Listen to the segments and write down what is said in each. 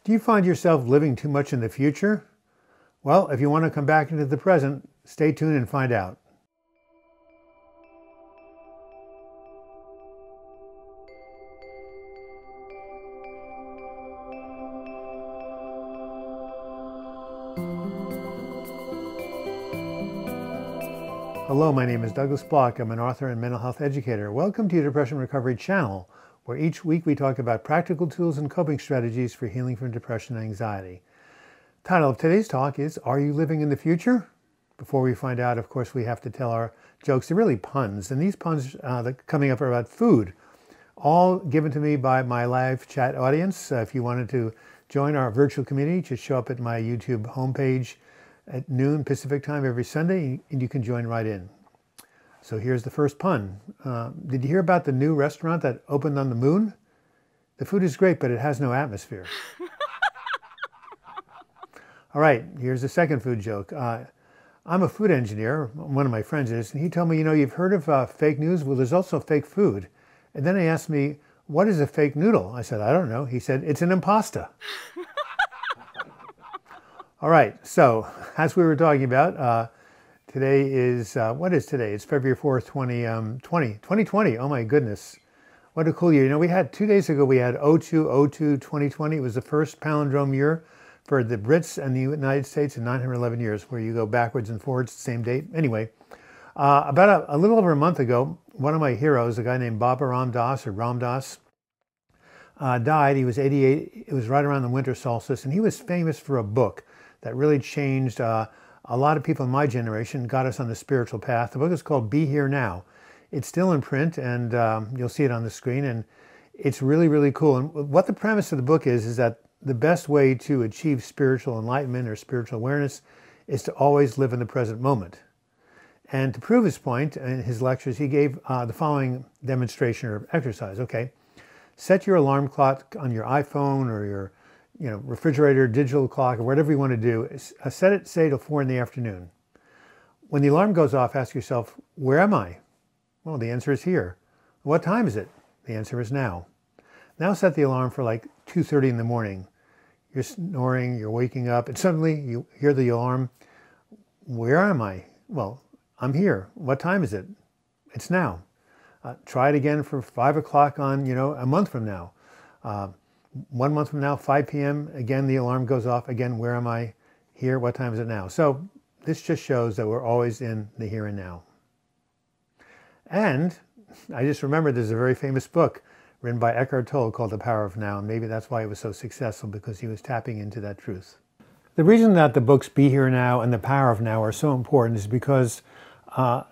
Do you find yourself living too much in the future? Well, if you want to come back into the present, stay tuned and find out. Hello, my name is Douglas Bloch. I'm an author and mental health educator. Welcome to your Depression Recovery channel, where each week we talk about practical tools and coping strategies for healing from depression and anxiety. The title of today's talk is, Are You Living in the Future? Before we find out, of course, we have to tell our jokes. They're really puns, and these puns coming up are about food, all given to me by my live chat audience. If you wanted to join our virtual community, just show up at my YouTube homepage at noon Pacific time every Sunday, and you can join right in. So here's the first pun. Did you hear about the new restaurant that opened on the moon? The food is great, but it has no atmosphere. All right, here's the second food joke. I'm a food engineer, one of my friends is, and he told me, you've heard of fake news? Well, there's also fake food. And then he asked me, what is a fake noodle? I said, I don't know. He said, it's an impasta. All right, so as we were talking about, today is, what is today? It's February 4th, 2020. Oh my goodness. What a cool year. We had 2 days ago, we had 2020. It was the first palindrome year for the Brits and the United States in 911 years, where you go backwards and forwards, same date. Anyway, about a little over a month ago, one of my heroes, a guy named Baba Ram Dass, died. He was 88. It was right around the winter solstice, and he was famous for a book that really changed a lot of people in my generation, got us on the spiritual path. The book is called Be Here Now. It's still in print, and you'll see it on the screen, and it's really, really cool. And what the premise of the book is that the best way to achieve spiritual enlightenment or spiritual awareness is to always live in the present moment. And to prove his point in his lectures, he gave the following demonstration or exercise. Okay, set your alarm clock on your iPhone or your refrigerator, digital clock, or whatever you want to do. Set it, say, till 4 in the afternoon. When the alarm goes off, ask yourself, where am I? Well, the answer is here. What time is it? The answer is now. Now set the alarm for like 2:30 in the morning. You're snoring, you're waking up, and suddenly you hear the alarm. Where am I? Well, I'm here. What time is it? It's now. Try it again for 5 o'clock on, a month from now. 1 month from now, 5 p.m., again, the alarm goes off. Again, where am I? Here. What time is it now? So this just shows that we're always in the here and now. And I just remembered there's a very famous book written by Eckhart Tolle called The Power of Now. And maybe that's why it was so successful, because he was tapping into that truth. The reason that the books Be Here Now and The Power of Now are so important is because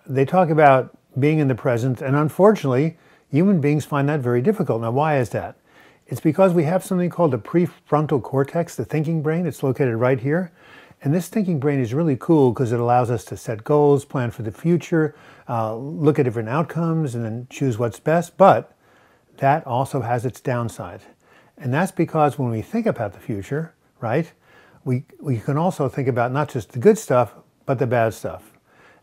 they talk about being in the present. And unfortunately, human beings find that very difficult. Now, why is that? It's because we have something called the prefrontal cortex, the thinking brain. It's located right here. And this thinking brain is really cool because it allows us to set goals, plan for the future, look at different outcomes, and then choose what's best. But that also has its downside. And that's because when we think about the future, right, we can also think about not just the good stuff, but the bad stuff.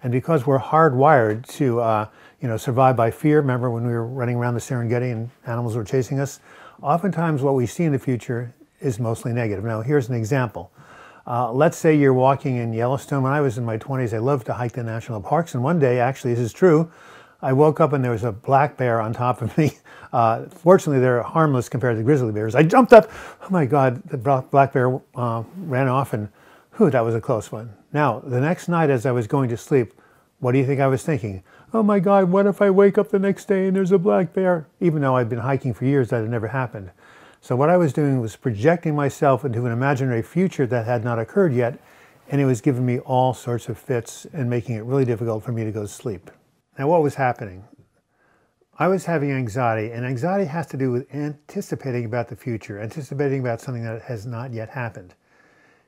And because we're hardwired to survive by fear, remember when we were running around the Serengeti and animals were chasing us? Oftentimes what we see in the future is mostly negative. Now, here's an example. Let's say you're walking in Yellowstone. When I was in my 20s, I loved to hike the national parks. And one day, actually, this is true, I woke up and there was a black bear on top of me. Fortunately, they're harmless compared to grizzly bears. I jumped up. Oh, my God, the black bear ran off, and whew, that was a close one. Now, the next night as I was going to sleep, what do you think I was thinking? Oh my God, what if I wake up the next day and there's a black bear? Even though I'd been hiking for years, that had never happened. So what I was doing was projecting myself into an imaginary future that had not occurred yet, and it was giving me all sorts of fits and making it really difficult for me to go to sleep. Now, what was happening? I was having anxiety, and anxiety has to do with anticipating about the future, anticipating about something that has not yet happened.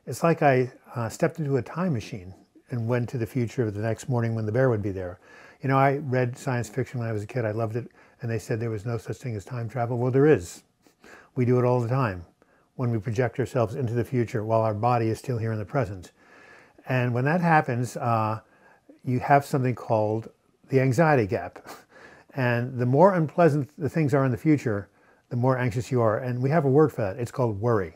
It's like I stepped into a time machine and went to the future of the next morning when the bear would be there. I read science fiction when I was a kid. I loved it. And they said there was no such thing as time travel. Well, there is. We do it all the time when we project ourselves into the future while our body is still here in the present. And when that happens, you have something called the anxiety gap. And the more unpleasant the things are in the future, the more anxious you are. And we have a word for that. It's called worry.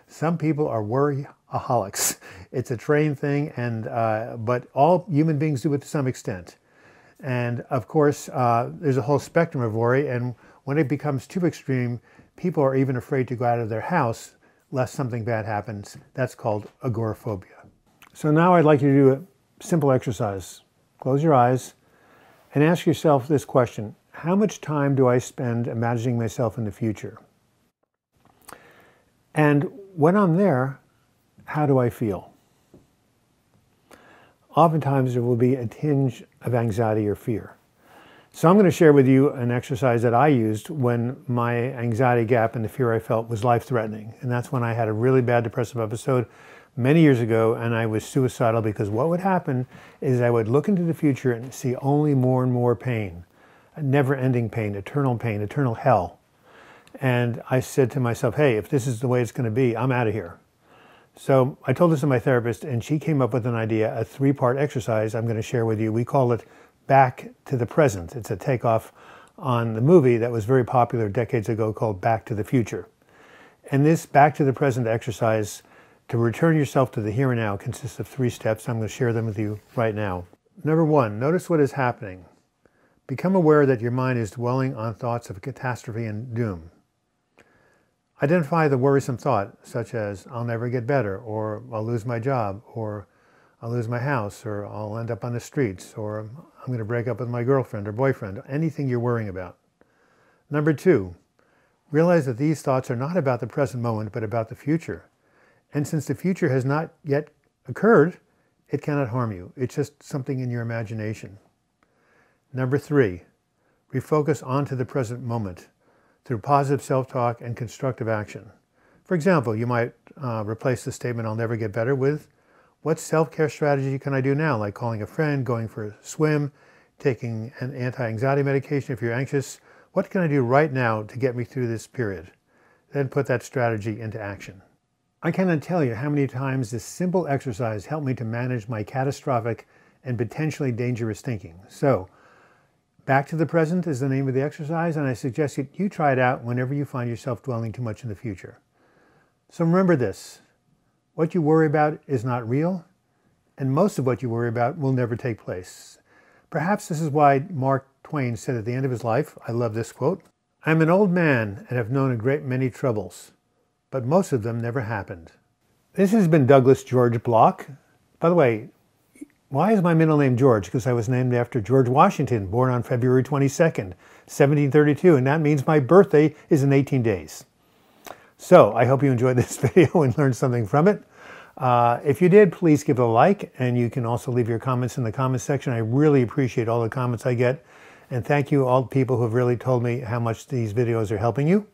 Some people are worryaholics. It's a trained thing, but all human beings do it to some extent. And of course, there's a whole spectrum of worry, and when it becomes too extreme, people are even afraid to go out of their house lest something bad happens. That's called agoraphobia. So now I'd like you to do a simple exercise. Close your eyes and ask yourself this question: how much time do I spend imagining myself in the future? And when I'm there, how do I feel? Oftentimes there will be a tinge of anxiety or fear. So I'm going to share with you an exercise that I used when my anxiety gap and the fear I felt was life-threatening. And that's when I had a really bad depressive episode many years ago, and I was suicidal, because what would happen is I would look into the future and see only more and more pain, a never-ending pain, eternal hell. And I said to myself, hey, if this is the way it's going to be, I'm out of here. So I told this to my therapist, and she came up with an idea, a 3-part exercise I'm going to share with you. We call it Back to the Present. It's a takeoff on the movie that was very popular decades ago called Back to the Future. And this Back to the Present exercise, to return yourself to the here and now, consists of 3 steps. I'm going to share them with you right now. Number 1, notice what is happening. Become aware that your mind is dwelling on thoughts of catastrophe and doom. Identify the worrisome thought, such as, I'll never get better, or I'll lose my job, or I'll lose my house, or I'll end up on the streets, or I'm going to break up with my girlfriend or boyfriend, anything you're worrying about. Number 2, realize that these thoughts are not about the present moment, but about the future. And since the future has not yet occurred, it cannot harm you. It's just something in your imagination. Number 3, refocus onto the present moment through positive self-talk and constructive action. For example, you might replace the statement, I'll never get better, with, what self-care strategy can I do now? Like calling a friend, going for a swim, taking an anti-anxiety medication if you're anxious. What can I do right now to get me through this period? Then put that strategy into action. I cannot tell you how many times this simple exercise helped me to manage my catastrophic and potentially dangerous thinking. So, Back to the Present is the name of the exercise, and I suggest that you try it out whenever you find yourself dwelling too much in the future. So remember this: what you worry about is not real, and most of what you worry about will never take place. Perhaps this is why Mark Twain said at the end of his life, I love this quote, I'm an old man and have known a great many troubles, but most of them never happened. This has been Douglas George Bloch. By the way, why is my middle name George? Because I was named after George Washington, born on February 22nd, 1732, and that means my birthday is in 18 days. So I hope you enjoyed this video and learned something from it. If you did, please give it a like, and you can also leave your comments in the comments section. I really appreciate all the comments I get, and thank you all the people who have really told me how much these videos are helping you.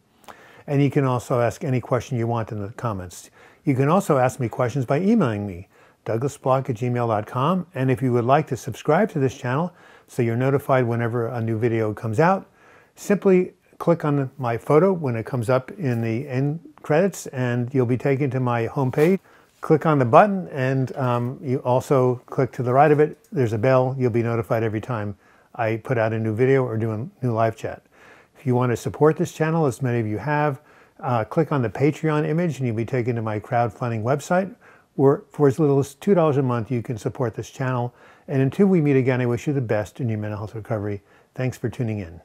And you can also ask any question you want in the comments. You can also ask me questions by emailing me, douglasbloch@gmail.com. And if you would like to subscribe to this channel so you're notified whenever a new video comes out, simply click on my photo when it comes up in the end credits, and you'll be taken to my homepage. Click on the button, and you also click to the right of it. There's a bell. You'll be notified every time I put out a new video or do a new live chat. If you want to support this channel, as many of you have, click on the Patreon image and you'll be taken to my crowdfunding website, where for as little as $2 a month you can support this channel. And until we meet again, I wish you the best in your mental health recovery. Thanks for tuning in.